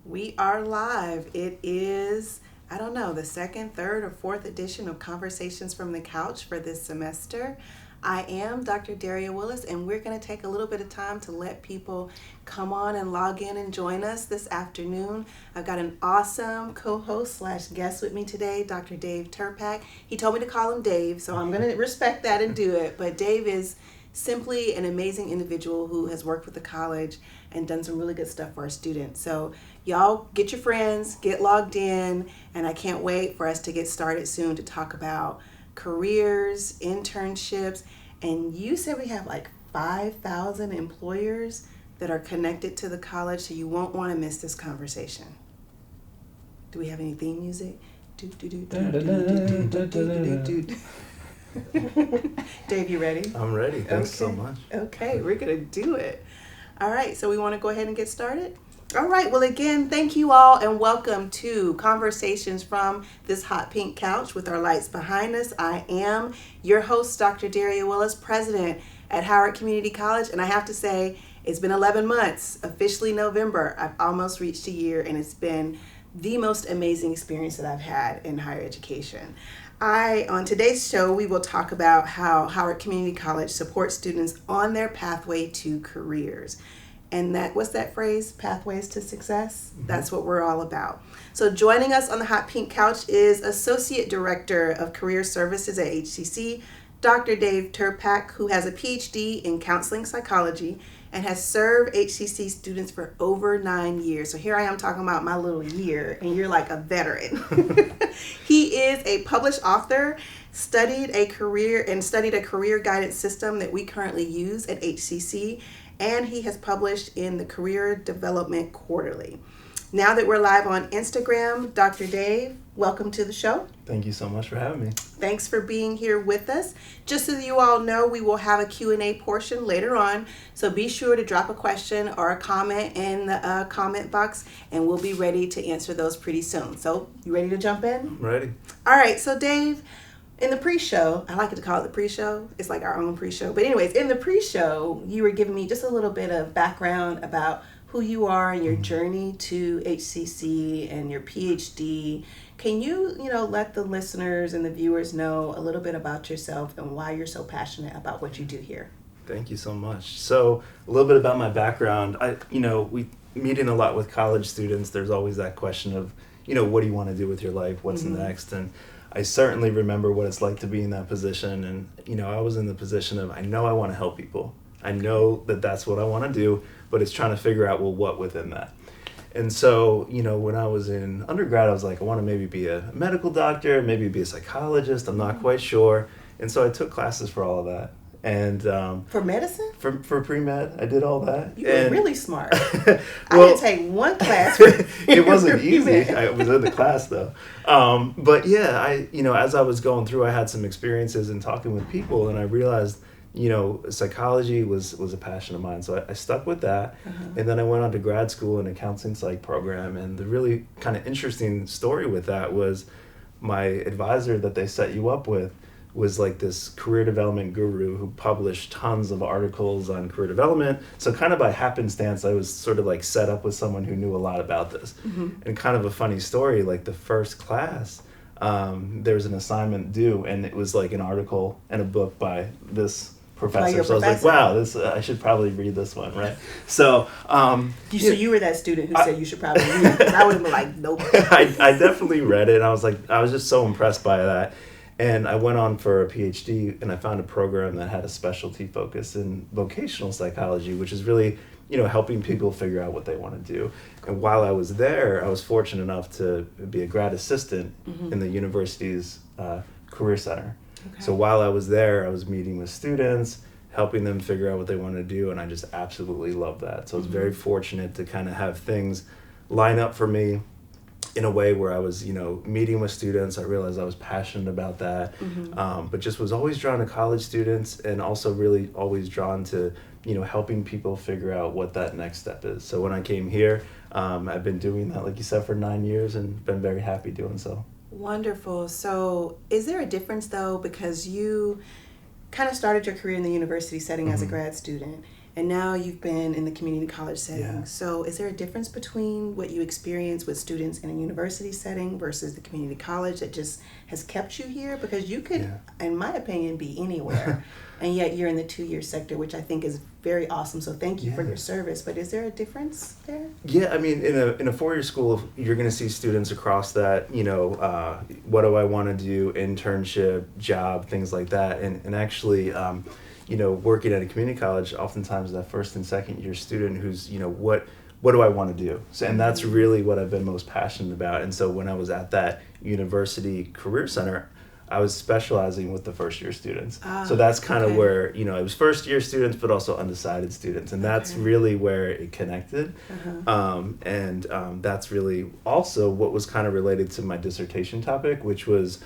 We are live. It is, I don't know, the second, third, or fourth edition of Conversations from the Couch for this semester. I am Dr. Daria Willis, and we're going to take a little bit of time to let people come on and log in and join us this afternoon. I've got an awesome co-host slash guest with me today, Dr. Dave Turpak. He told me to call him Dave, so I'm going to respect that and do it. But Dave is simply an amazing individual who has worked with the college and done some really good stuff for our students. So y'all get your friends, get logged in, and I can't wait for us to get started soon to talk about careers, internships, and you said we have like 5,000 employers that are connected to the college, so you won't want to miss this conversation. Do we have any theme music? Dave, you ready? I'm ready. Thanks so much. Okay, we're going to do it. All right, so we want to go ahead and get started? All right, well, again, thank you all and welcome to Conversations from this hot pink couch with our lights behind us. I am your host, Dr. Daria Willis, president at Howard Community College, and I have to say, it's been 11 months, officially November. I've almost reached a year, and it's been the most amazing experience that I've had in higher education. On today's show, we will talk about how Howard Community College supports students on their pathway to careers. And what's that phrase? Pathways to success? Mm-hmm. That's what we're all about. So joining us on the hot pink couch is Associate Director of Career Services at HCC, Dr. Dave Turpak, who has a PhD in counseling psychology and has served HCC students for over 9 years. So here I am talking about my little year, and you're like a veteran. He is a published author, studied a career guidance system that we currently use at HCC, and he has published in the Career Development Quarterly. Now that we're live on Instagram, Dr. Dave, welcome to the show. Thank you so much for having me. Thanks for being here with us. Just so you all know, we will have a Q&A portion later on, so be sure to drop a question or a comment in the comment box, and we'll be ready to answer those pretty soon. So, you ready to jump in? I'm ready. All right, so Dave, in the pre-show, I like to call it the pre-show. It's like our own pre-show. But anyways, in the pre-show, you were giving me just a little bit of background about who you are and your journey to HCC and your PhD. Can you, let the listeners and the viewers know a little bit about yourself and why you're so passionate about what you do here? Thank you so much. So, a little bit about my background. We meeting a lot with college students. There's always that question of, what do you want to do with your life? What's next? And I certainly remember what it's like to be in that position. And, I was in the position of, I know I want to help people. I know that that's what I want to do, but it's trying to figure out, what within that. And so, when I was in undergrad, I was like, I want to maybe be a medical doctor, maybe be a psychologist. I'm not quite sure. And so I took classes for all of that. And for medicine? For pre-med, I did all that. You were really smart. Well, I didn't take one class. It wasn't easy. I was in the class though. But yeah, as I was going through, I had some experiences in talking with people, and I realized, psychology was a passion of mine. So I stuck with that. And then I went on to grad school in a counseling psych program. And the really kind of interesting story with that was my advisor that they set you up with was like this career development guru who published tons of articles on career development. So kind of by happenstance, I was sort of like set up with someone who knew a lot about this. And kind of a funny story, like the first class, there was an assignment due, and it was like an article and a book by this professor. So I was like, wow, this I should probably read this one, right? So you were that student who said you should probably read it, because I would have been like, nope. I definitely read it, and I was just so impressed by that. And I went on for a PhD, and I found a program that had a specialty focus in vocational psychology, which is really, helping people figure out what they want to do. And while I was there, I was fortunate enough to be a grad assistant in the university's career center. Okay. So while I was there, I was meeting with students, helping them figure out what they want to do, and I just absolutely loved that. So I was very fortunate to kind of have things line up for me in a way where I was, meeting with students. I realized I was passionate about that, but just was always drawn to college students, and also really always drawn to, helping people figure out what that next step is. So when I came here, I've been doing that, like you said, for 9 years, and been very happy doing so. Wonderful. So is there a difference, though, because you kind of started your career in the university setting as a grad student, and now you've been in the community college setting. Yeah. So is there a difference between what you experience with students in a university setting versus the community college that just has kept you here? Because you could, in my opinion, be anywhere, and yet you're in the 2-year sector, which I think is very awesome. So thank you for your service. But is there a difference there? Yeah, I mean, in a 4-year school, you're going to see students across that, you know, what do I want to do, internship, job, things like that. And actually, you know, working at a community college, oftentimes that first and second year student who's, you know, what do I want to do? So, and that's really what I've been most passionate about. And so when I was at that university career center, I was specializing with the first year students. So that's kind of where, you know, it was first year students, but also undecided students. And that's really where it connected. That's really also what was kind of related to my dissertation topic, which was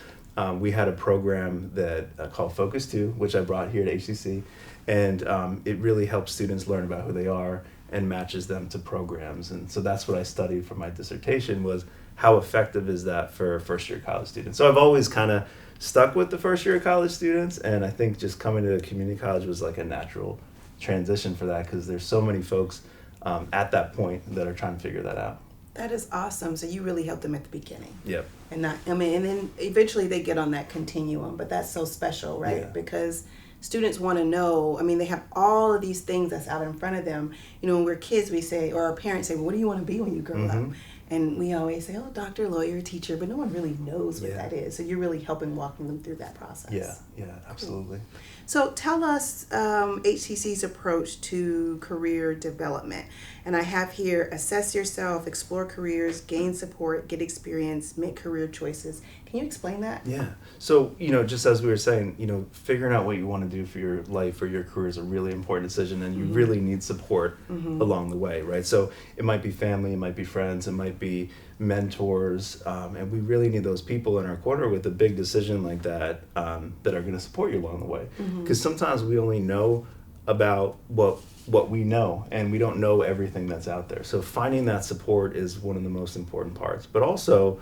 we had a program that called Focus 2, which I brought here to HCC. And it really helps students learn about who they are and matches them to programs. And so that's what I studied for my dissertation, was how effective is that for first year college students. So I've always kind of stuck with the first year of college students, and I think just coming to a community college was like a natural transition for that, because there's so many folks at that point that are trying to figure that out. That is awesome. So you really helped them at the beginning. Yep. And then eventually they get on that continuum, but that's so special, right? Yeah. Because students want to know, I mean, they have all of these things that's out in front of them. You know, when we're kids, we say, or our parents say, well, what do you want to be when you grow up? And we always say, oh, doctor, lawyer, teacher, but no one really knows what that is. So you're really helping walking them through that process. Yeah, absolutely. Cool. So tell us HCC's approach to career development. And I have here, assess yourself, explore careers, gain support, get experience, make career choices. Can you explain that? Yeah. So, you know, just as we were saying, you know, figuring out what you want to do for your life or your career is a really important decision, and you really need support along the way, right? So it might be family, it might be friends, it might be mentors, and we really need those people in our corner with a big decision like that that are going to support you along the way. Because sometimes we only know about what we know, and we don't know everything that's out there. So finding that support is one of the most important parts. But also,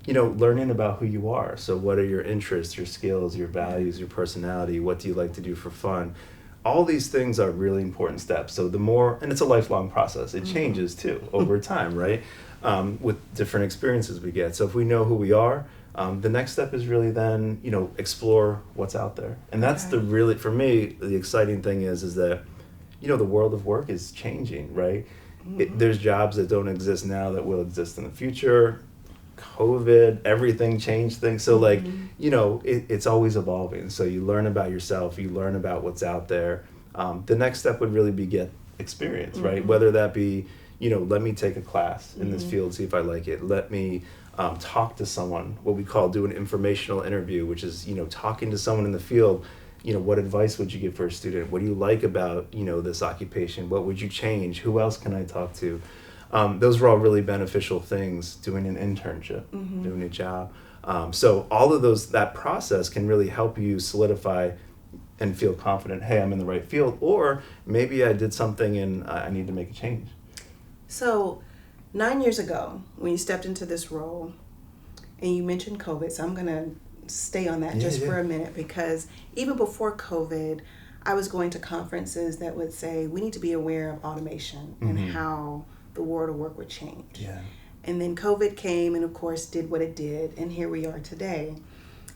you know, learning about who you are. So what are your interests, your skills, your values, your personality? What do you like to do for fun? All these things are really important steps. So the more, and it's a lifelong process. It changes too over time, right? With different experiences we get. So if we know who we are, the next step is really then, you know, explore what's out there. And that's the really, for me, the exciting thing is that, you know, the world of work is changing, right? There's jobs that don't exist now that will exist in the future. COVID, everything changed things. So like, you know, it's always evolving. So you learn about yourself, you learn about what's out there. The next step would really be get experience, right? Whether that be, you know, let me take a class in this field, see if I like it. Let me talk to someone, what we call do an informational interview, which is, you know, talking to someone in the field. You know, what advice would you give for a student? What do you like about, you know, this occupation? What would you change? Who else can I talk to? Those were all really beneficial things, doing an internship, doing a job. So all of those, that process can really help you solidify and feel confident, hey, I'm in the right field, or maybe I did something and I need to make a change. So 9 years ago, when you stepped into this role, and you mentioned COVID, so I'm going to stay on that for a minute, because even before COVID, I was going to conferences that would say, we need to be aware of automation and how the world of work would change. Yeah. And then COVID came and of course did what it did, and here we are today.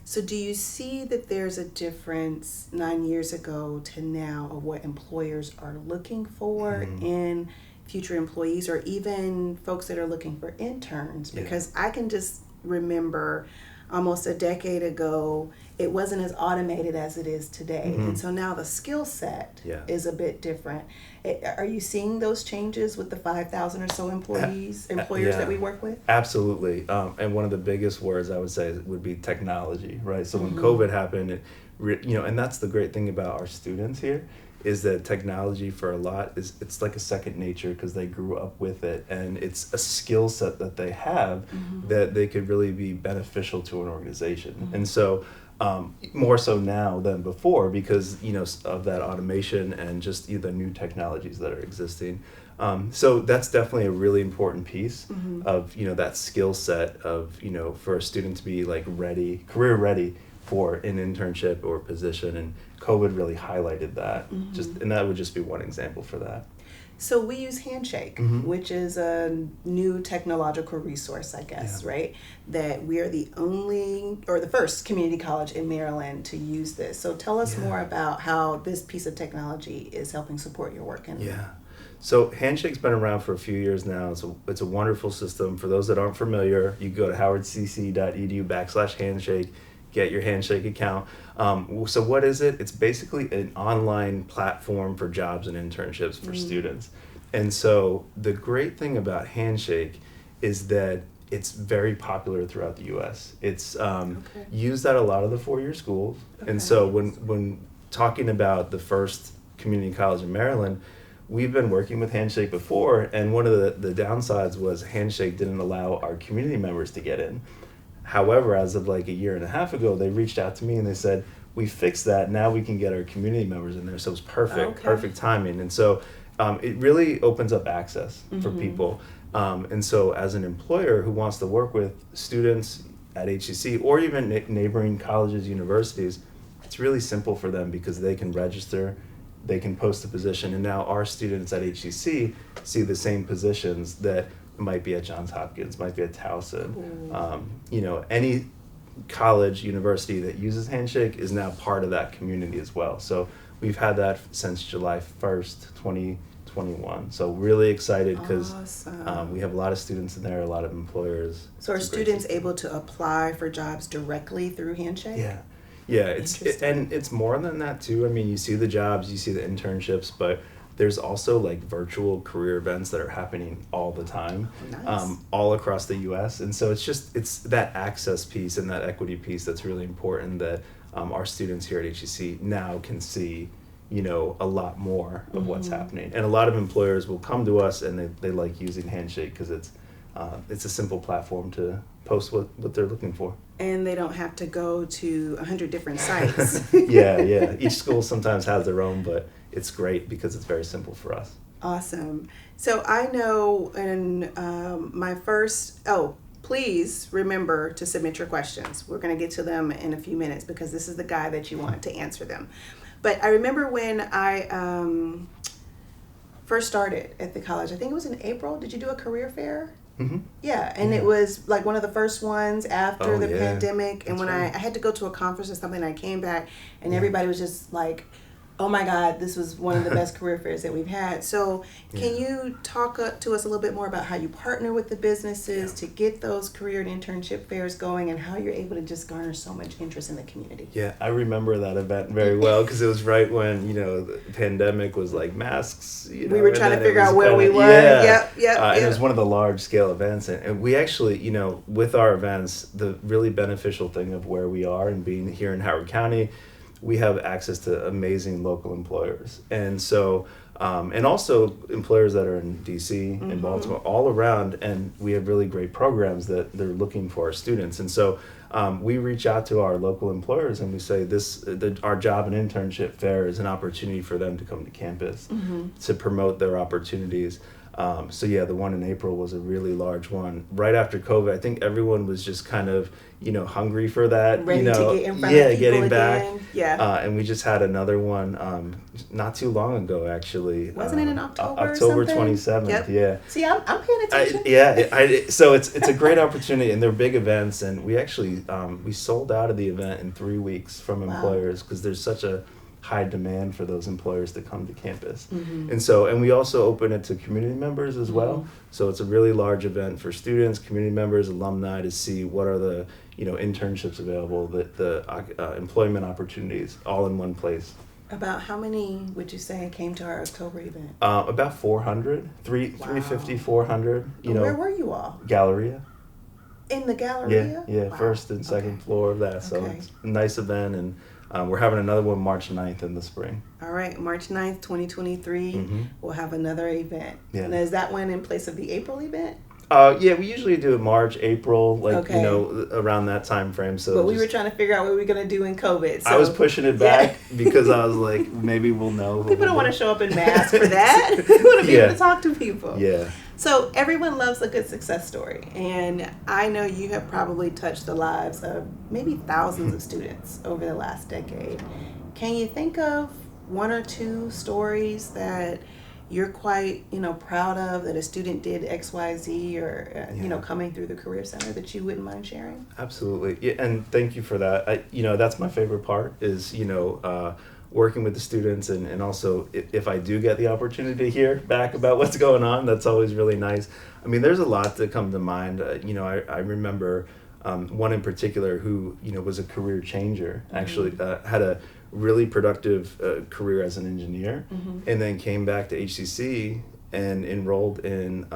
So do you see that there's a difference 9 years ago to now of what employers are looking for in future employees, or even folks that are looking for interns? Because I can just remember almost a decade ago, it wasn't as automated as it is today. And so now the skill set is a bit different. Are you seeing those changes with the 5,000 or so employers that we work with? Absolutely. And one of the biggest words I would say would be technology, right? So when COVID happened, you know, and that's the great thing about our students here, is that technology for a lot it's like a second nature, because they grew up with it, and it's a skill set that they have that they could really be beneficial to an organization. And so more so now than before, because, you know, of that automation and just the new technologies that are existing. So that's definitely a really important piece of, you know, that skill set of, you know, for a student to be like ready, career ready for an internship or position, and COVID really highlighted that. And that would just be one example for that. So we use Handshake, which is a new technological resource, I guess, right? That we are the only, or the first community college in Maryland to use this. So tell us more about how this piece of technology is helping support your work. So Handshake's been around for a few years now. It's a wonderful system. For those that aren't familiar, you can go to howardcc.edu/handshake, get your Handshake account. So what is it? It's basically an online platform for jobs and internships for students. And so the great thing about Handshake is that it's very popular throughout the U.S. It's used at a lot of the four-year schools. And so when talking about the first community college in Maryland, we've been working with Handshake before, and one of the downsides was Handshake didn't allow our community members to get in. However, as of like a year and a half ago, they reached out to me and they said, we fixed that, now we can get our community members in there. So it's perfect timing. And so it really opens up access for people. And so as an employer who wants to work with students at HCC or even neighboring colleges, universities, it's really simple for them because they can register, they can post a position, and now our students at HCC see the same positions that might be at Johns Hopkins, might be at Towson. Any college, university that uses Handshake is now part of that community as well. So we've had that since July 1st, 2021. So really excited because we have a lot of students in there, a lot of employers. So are students able to apply for jobs directly through Handshake? Yeah, it's more than that too. I mean, you see the jobs, you see the internships, but there's also like virtual career events that are happening all the time, all across the U.S. And so it's that access piece and that equity piece that's really important that our students here at HCC now can see, a lot more of what's happening. And a lot of employers will come to us and they like using Handshake because it's a simple platform to post what they're looking for. And they don't have to go to 100 different sites. Yeah. Each school sometimes has their own, but it's great because it's very simple for us. Awesome. So I know in my first, please remember to submit your questions. We're going to get to them in a few minutes because this is the guy that you want to answer them. But I remember when I first started at the college, I think it was in April. Did you do a career fair? Yeah, and it was like one of the first ones after the pandemic. And when I had to go to a conference or something, I came back and everybody was just like, oh my God, this was one of the best career fairs that we've had. So can you talk to us a little bit more about how you partner with the businesses to get those career and internship fairs going and how you're able to just garner so much interest in the community? Yeah, I remember that event very well because it was right when, the pandemic was like masks. We were trying to figure out where we were. Yep. And it was one of the large scale events. And we actually, with our events, the really beneficial thing of where we are and being here in Howard County, we have access to amazing local employers. And so, and also employers that are in DC, in Baltimore, all around, and we have really great programs that they're looking for our students. And so we reach out to our local employers and we say our job and internship fair is an opportunity for them to come to campus to promote their opportunities. The one in April was a really large one. Right after COVID, I think everyone was just kind of, hungry for that. Ready to get in front of people getting again. back. And we just had another one not too long ago, actually. Wasn't it in October? October 27th. Yep. Yeah. See, I'm paying attention. So it's a great opportunity, and they're big events. And we actually we sold out of the event in 3 weeks from employers because there's such a high demand for those employers to come to campus. And we also open it to community members as well. So it's a really large event for students, community members, alumni to see what are the internships available, the employment opportunities all in one place. About how many would you say came to our October event? About 400, 350, 400. Where were you all? Galleria. In the Galleria? Yeah, wow. First and second floor of that. So it's a nice event, and we're having another one March 9th in the spring. All right, March 9th, 2023, we'll have another event. Yeah. And is that one in place of the April event? We usually do it March, April, around that time frame. So, but we were trying to figure out what we were going to do in COVID. So. I was pushing it back because I was like, maybe we'll know. People don't want to show up in masks for that. We want to be able to talk to people. Yeah. So everyone loves a good success story, and I know you have probably touched the lives of maybe thousands of students over the last decade. Can you think of one or two stories that you're quite, proud of, that a student did XYZ, or coming through the Career Center, that you wouldn't mind sharing? Absolutely. Yeah, and thank you for that. That's my favorite part is, working with the students, and also if I do get the opportunity to hear back about what's going on, that's always really nice. I mean, there's a lot that come to mind. I remember one in particular who, was a career changer, actually had a really productive career as an engineer, and then came back to HCC and enrolled in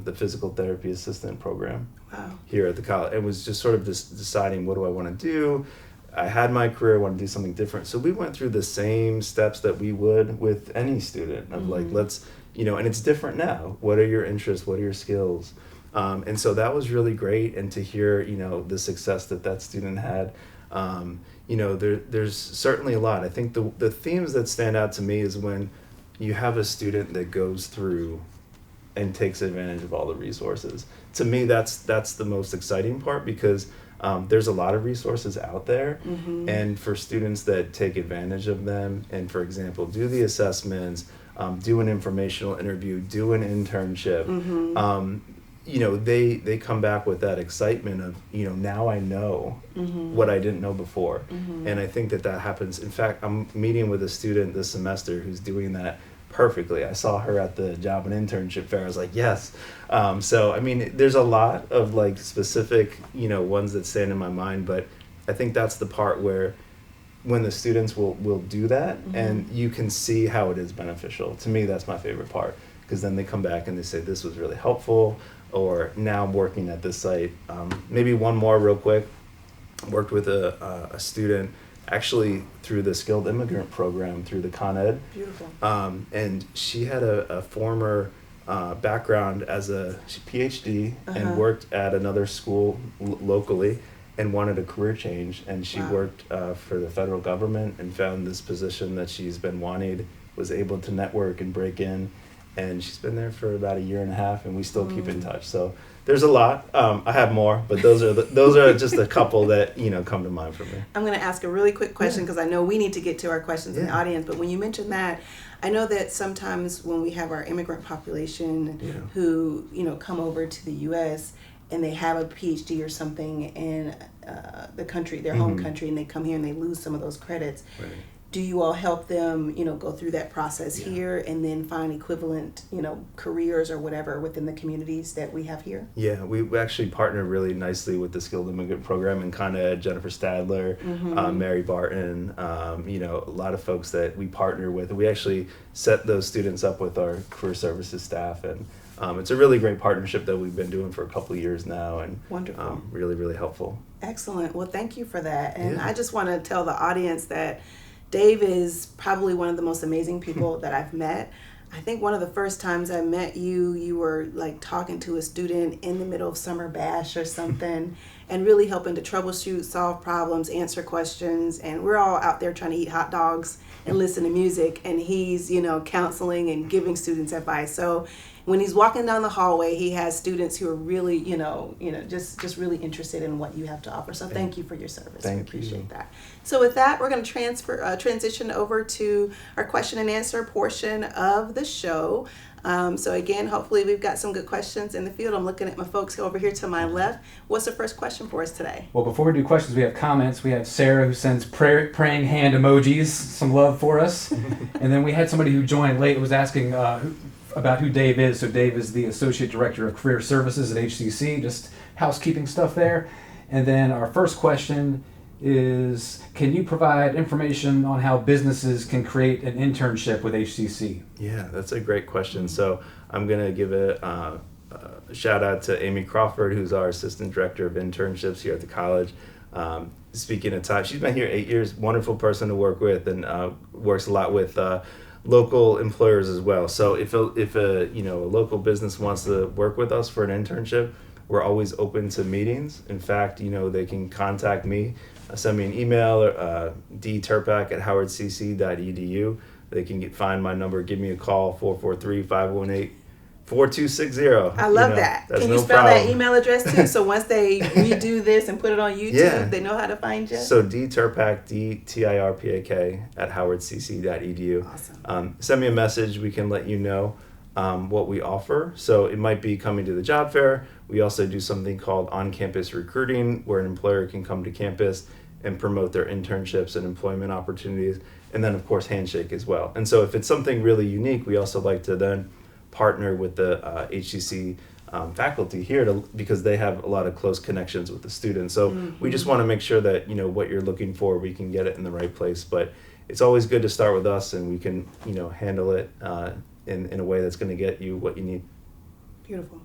the physical therapy assistant program. Wow. Here at the college. It was just sort of deciding, what do I want to do? I had my career, I want to do something different. So we went through the same steps that we would with any student of like, let's, and it's different now. What are your interests? What are your skills? And so that was really great. And to hear, the success that student had, there's certainly a lot. I think the themes that stand out to me is when you have a student that goes through and takes advantage of all the resources. To me, that's the most exciting part, because there's a lot of resources out there, and for students that take advantage of them, and for example, do the assessments, do an informational interview, do an internship, they come back with that excitement of, now I know what I didn't know before. And I think that happens. In fact, I'm meeting with a student this semester who's doing that perfectly. I saw her at the job and internship fair. I was like, yes. So, I mean, there's a lot of like specific, ones that stand in my mind, but I think that's the part where when the students will do that, and you can see how it is beneficial. To me, that's my favorite part, because then they come back and they say, this was really helpful, or now I'm working at this site. Maybe one more real quick. Worked with a student actually through the skilled immigrant program through the Con Ed. Beautiful. And she had a former background as a PhD and worked at another school locally and wanted a career change. And she worked for the federal government and found this position that she's been wanting, was able to network and break in. And she's been there for about a year and a half, and we still keep in touch. So there's a lot. I have more, but those are just a couple that come to mind for me. I'm going to ask a really quick question, because I know we need to get to our questions in the audience. But when you mentioned that, I know that sometimes when we have our immigrant population who come over to the U.S. and they have a PhD or something in the country, their home country, and they come here and they lose some of those credits. Right. Do you all help them, go through that process here and then find equivalent, careers or whatever within the communities that we have here? Yeah, we actually partner really nicely with the Skilled Immigrant Program and Con Ed, Jennifer Stadler, Mary Barton, a lot of folks that we partner with. We actually set those students up with our career services staff, and it's a really great partnership that we've been doing for a couple of years now, and wonderful. Really, really helpful. Excellent. Well, thank you for that. And I just want to tell the audience that Dave is probably one of the most amazing people that I've met. I think one of the first times I met you, you were like talking to a student in the middle of summer bash or something, and really helping to troubleshoot, solve problems, answer questions. And we're all out there trying to eat hot dogs and listen to music, and he's, counseling and giving students advice. So when he's walking down the hallway, he has students who are really, just really interested in what you have to offer. So thank you for your service. We appreciate that. So with that, we're going to transition over to our question and answer portion of the show. So again, hopefully we've got some good questions in the field. I'm looking at my folks over here to my left. What's the first question for us today? Well, before we do questions, we have comments. We have Sarah, who sends praying hand emojis, some love for us. And then we had somebody who joined late, was asking about who Dave is. So Dave is the Associate Director of Career Services at HCC, just housekeeping stuff there. And then our first question is, can you provide information on how businesses can create an internship with HCC? Yeah, that's a great question. So I'm going to give a shout out to Amy Crawford, who's our Assistant Director of Internships here at the college. Speaking of time, she's been here 8 years, wonderful person to work with, and works a lot with local employers as well. So if a local business wants to work with us for an internship, we're always open to meetings. In fact, they can contact me, send me an email, or dturpak@howardcc.edu. They can find my number, give me a call, 443-518 4260. I love that. That's Can you no spell problem. that email address too? So once they redo this and put it on YouTube, Yeah. they know how to find you? So dtirpak, DTIRPAK at howardcc.edu. Awesome. Send me a message. We can let you know what we offer. So it might be coming to the job fair. We also do something called on-campus recruiting, where an employer can come to campus and promote their internships and employment opportunities. And then, of course, Handshake as well. And so if it's something really unique, we also like to then partner with the HCC faculty here because they have a lot of close connections with the students. So we just want to make sure that, what you're looking for, we can get it in the right place. But it's always good to start with us, and we can, handle it in a way that's going to get you what you need. Beautiful.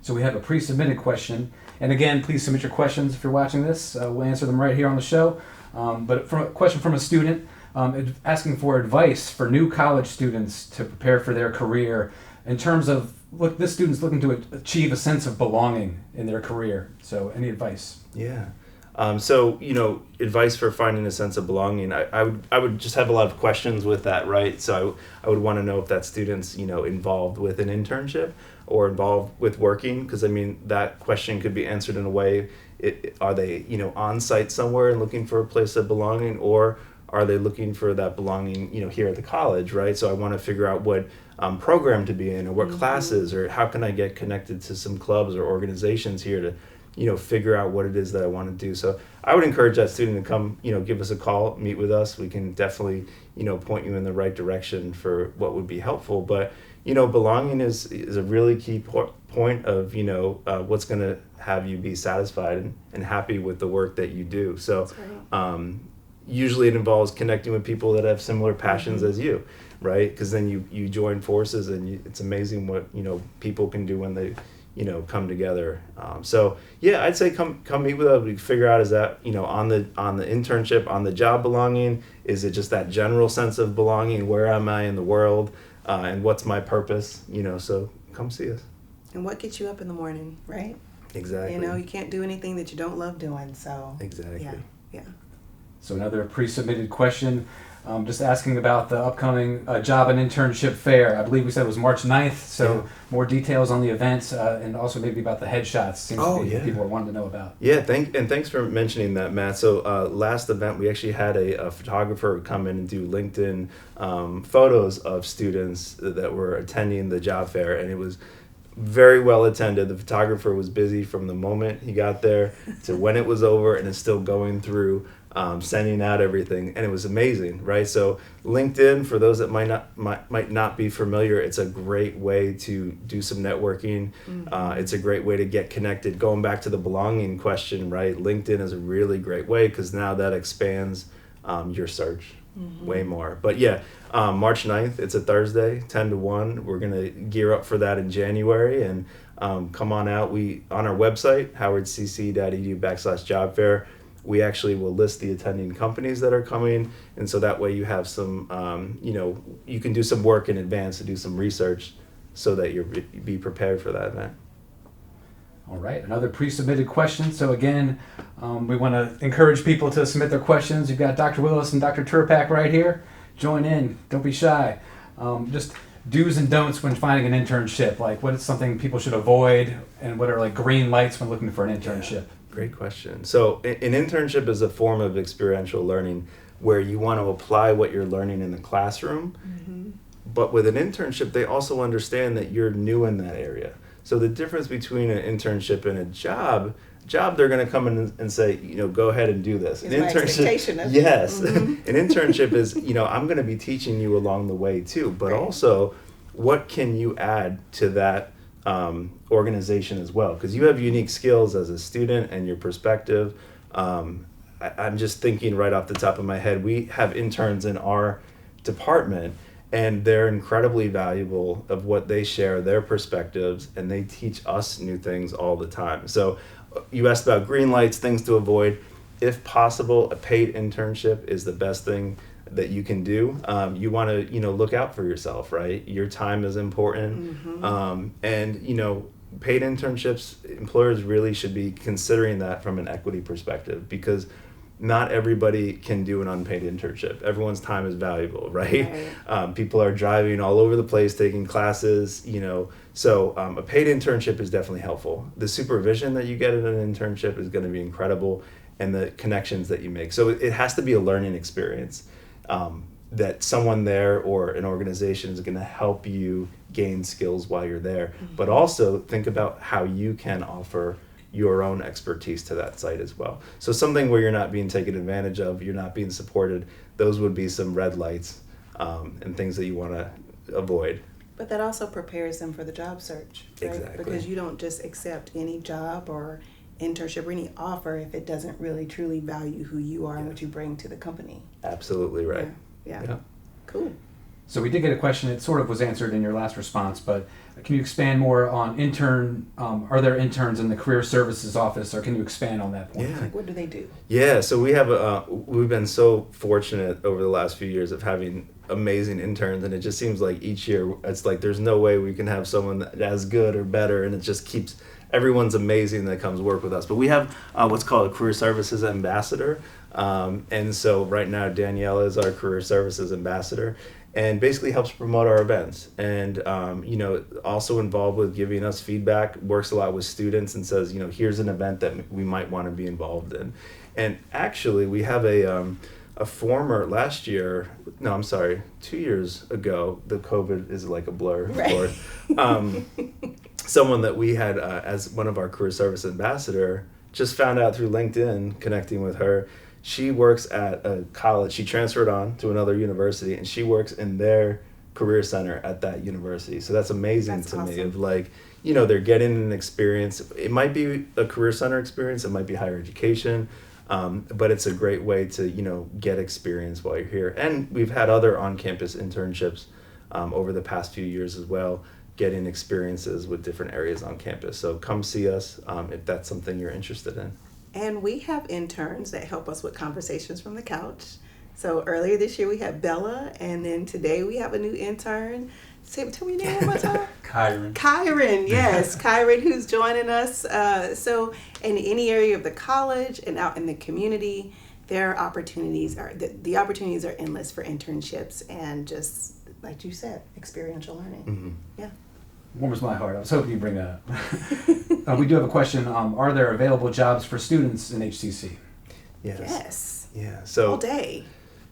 So we have a pre-submitted question. And again, please submit your questions if you're watching this. We'll answer them right here on the show. But from a question from a student asking for advice for new college students to prepare for their career in terms of, this student's looking to achieve a sense of belonging in their career. So any advice? Yeah. So, advice for finding a sense of belonging, I would just have a lot of questions with that, right? So I would want to know if that student's, involved with an internship or involved with working, because that question could be answered in a way, are they, on site somewhere and looking for a place of belonging, or are they looking for that belonging, here at the college, right? So I want to figure out what program to be in, or what classes, or how can I get connected to some clubs or organizations here to, figure out what it is that I want to do. So I would encourage that student to come, give us a call, meet with us. We can definitely, point you in the right direction for what would be helpful. But, belonging is a really key point of, what's going to have you be satisfied and happy with the work that you do. So usually it involves connecting with people that have similar passions as you, right? Because then you join forces, and it's amazing what, people can do when they, come together. So yeah, I'd say come meet with us. We figure out, is that, on the internship, on the job belonging, is it just that general sense of belonging? Where am I in the world? And what's my purpose? So come see us. And what gets you up in the morning, right? Exactly. You can't do anything that you don't love doing. So Exactly. Yeah. So another pre-submitted question, just asking about the upcoming job and internship fair. I believe we said it was March 9th, so more details on the event, and also maybe about the headshots. Seems to be what people are wanting to know about. Yeah, thanks for mentioning that, Matt. So last event, we actually had a photographer come in and do LinkedIn photos of students that were attending the job fair, and it was very well attended. The photographer was busy from the moment he got there to when it was over, and is still going through sending out everything, and it was amazing, right? So LinkedIn, for those that might not be familiar, it's a great way to do some networking. It's a great way to get connected. Going back to the belonging question, right? LinkedIn is a really great way, because now that expands your search way more. But yeah, March 9th, it's a Thursday, 10 to 1. We're going to gear up for that in January, and come on out. On our website, howardcc.edu/job fair, we actually will list the attending companies that are coming, and so that way you have some, you can do some work in advance to do some research so that you'll be prepared for that event. All right, another pre-submitted question. So again, we want to encourage people to submit their questions. You've got Dr. Willis and Dr. Turpak right here. Join in, don't be shy. Just do's and don'ts when finding an internship, like what is something people should avoid, and what are like green lights when looking for an internship? Yeah. Great question. So an internship is a form of experiential learning where you want to apply what you're learning in the classroom. But with an internship, they also understand that you're new in that area. So the difference between an internship and a job, they're going to come in and say, go ahead and do this. An internship, yes. An internship is, I'm going to be teaching you along the way too. But also, what can you add to that organization as well? Because you have unique skills as a student and your perspective. I'm just thinking right off the top of my head, we have interns in our department, and they're incredibly valuable of what they share, their perspectives, and they teach us new things all the time. So you asked about green lights, things to avoid. If possible, a paid internship is the best thing that you can do. You want to, look out for yourself, right? Your time is important. And, paid internships, employers really should be considering that from an equity perspective, because not everybody can do an unpaid internship. Everyone's time is valuable, right? People are driving all over the place, taking classes, so a paid internship is definitely helpful. The supervision that you get in an internship is going to be incredible, and the connections that you make. So it has to be a learning experience that someone there or an organization is going to help you gain skills while you're there. Mm-hmm. But also think about how you can offer your own expertise to that site as well. So something where you're not being taken advantage of, you're not being supported, those would be some red lights and things that you want to avoid. But that also prepares them for the job search, right? Exactly. Because you don't just accept any job or internship or any offer if it doesn't really truly value who you are and what you bring to the company. Absolutely right. Yeah. Cool. So we did get a question. It sort of was answered in your last response, but can you expand more on are there interns in the Career Services office, or can you expand on that point? Yeah. Like, what do they do? Yeah, so we've been so fortunate over the last few years of having amazing interns, and it just seems like each year it's like there's no way we can have someone as good or better, and it just keeps everyone's amazing that comes work with us. But we have what's called a Career Services Ambassador, and so right now Danielle is our Career Services Ambassador, and basically helps promote our events, and also involved with giving us feedback, works a lot with students and says, here's an event that we might want to be involved in. And actually we have a former 2 years ago, the COVID is like a blur, of course. Someone that we had as one of our Career Service Ambassador, just found out through LinkedIn, connecting with her. She works at a college. She transferred on to another university, and she works in their career center at that university. So that's amazing to me. Of they're getting an experience. It might be a career center experience. It might be higher education, but it's a great way to get experience while you're here. And we've had other on-campus internships over the past few years as well, getting experiences with different areas on campus. So come see us if that's something you're interested in. And we have interns that help us with Conversations from the Couch. So earlier this year we had Bella, and then today we have a new intern. Tell me your name one more time. Kyron, yes. Kyron, who's joining us. So in any area of the college and out in the community, the opportunities are endless for internships and just, like you said, experiential learning. Mm-hmm. Yeah. Warms my heart. I was hoping you'd bring that up. We do have a question. Are there available jobs for students in HCC? Yes. Yeah. So all day.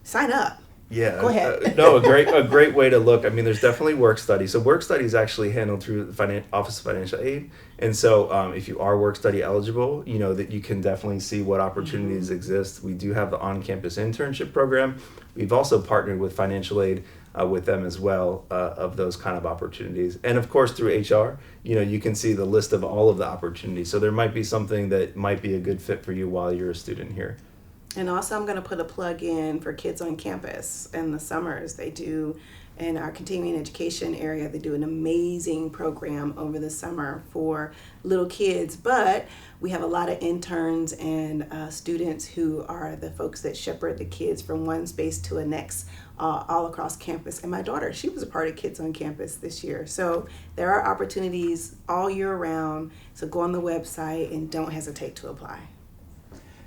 Sign up. Yeah. Go ahead. A great way to look. I mean, there's definitely work study. So work study is actually handled through the Office of Financial Aid. And so if you are work study eligible, that you can definitely see what opportunities exist. We do have the on-campus internship program. We've also partnered with financial aid with them as well of those kind of opportunities. And of course through HR, you can see the list of all of the opportunities. So there might be something that might be a good fit for you while you're a student here. And also I'm going to put a plug in for Kids on Campus in the summers. They do, in our continuing education area, they do an amazing program over the summer for little kids. But we have a lot of interns and students who are the folks that shepherd the kids from one space to the next all across campus. And my daughter, she was a part of Kids on Campus this year. So there are opportunities all year round. So go on the website and don't hesitate to apply.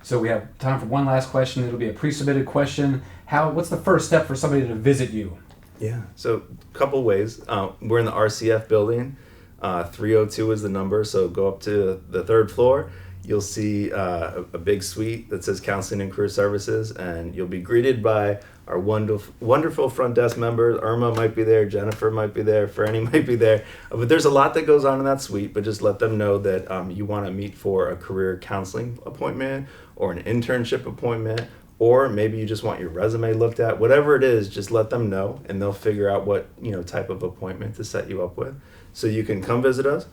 So we have time for one last question. It'll be a pre-submitted question. What's the first step for somebody to visit you? Yeah, so a couple ways. We're in the RCF building. 302 is the number, so go up to the third floor. You'll see a big suite that says Counseling and Career Services, and you'll be greeted by our wonderful front desk members. Irma might be there, Jennifer might be there, Franny might be there. But there's a lot that goes on in that suite, but just let them know that you want to meet for a career counseling appointment or an internship appointment, or maybe you just want your resume looked at. Whatever it is, just let them know, and they'll figure out what type of appointment to set you up with. So you can come visit us.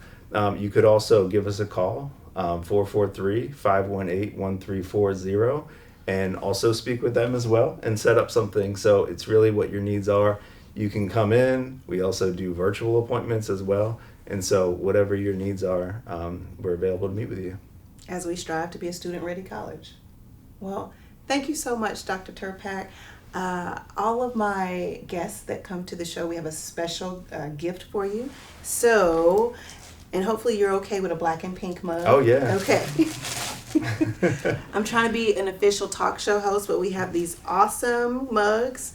You could also give us a call, 443-518-1340, and also speak with them as well and set up something. So it's really what your needs are. You can come in. We also do virtual appointments as well. And so whatever your needs are, we're available to meet with you. As we strive to be a student-ready college. Well, thank you so much, Dr. Tirpak. All of my guests that come to the show, we have a special gift for you. So, and hopefully you're okay with a black and pink mug. Oh, yeah. Okay. I'm trying to be an official talk show host, but we have these awesome mugs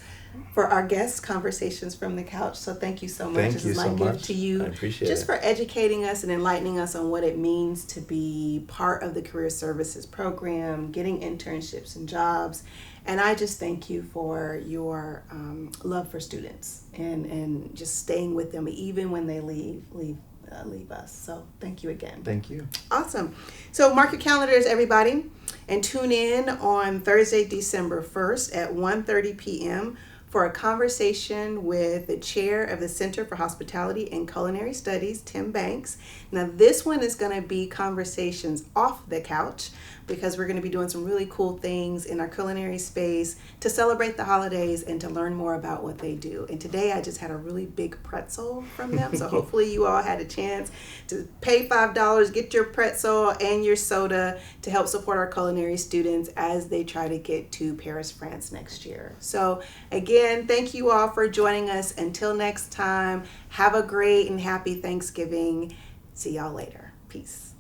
for our guests, Conversations from the Couch. So thank you so much. Thank This you is my so gift much. to you. I appreciate just it. for educating us and enlightening us on what it means to be part of the Career Services program, getting internships and jobs. And I just thank you for your love for students and just staying with them even when they leave us. So thank you again. Thank you. Awesome. So mark your calendars, everybody, and tune in on Thursday, December 1st at 1:30 p.m. for a conversation with the chair of the Center for Hospitality and Culinary Studies, Tim Banks. Now, this one is going to be conversations off the couch because we're going to be doing some really cool things in our culinary space to celebrate the holidays and to learn more about what they do. And today I just had a really big pretzel from them, so hopefully you all had a chance to pay $5, get your pretzel and your soda to help support our culinary students as they try to get to Paris, France next year. So again, thank you all for joining us. Until next time, have a great and happy Thanksgiving. See y'all later. Peace.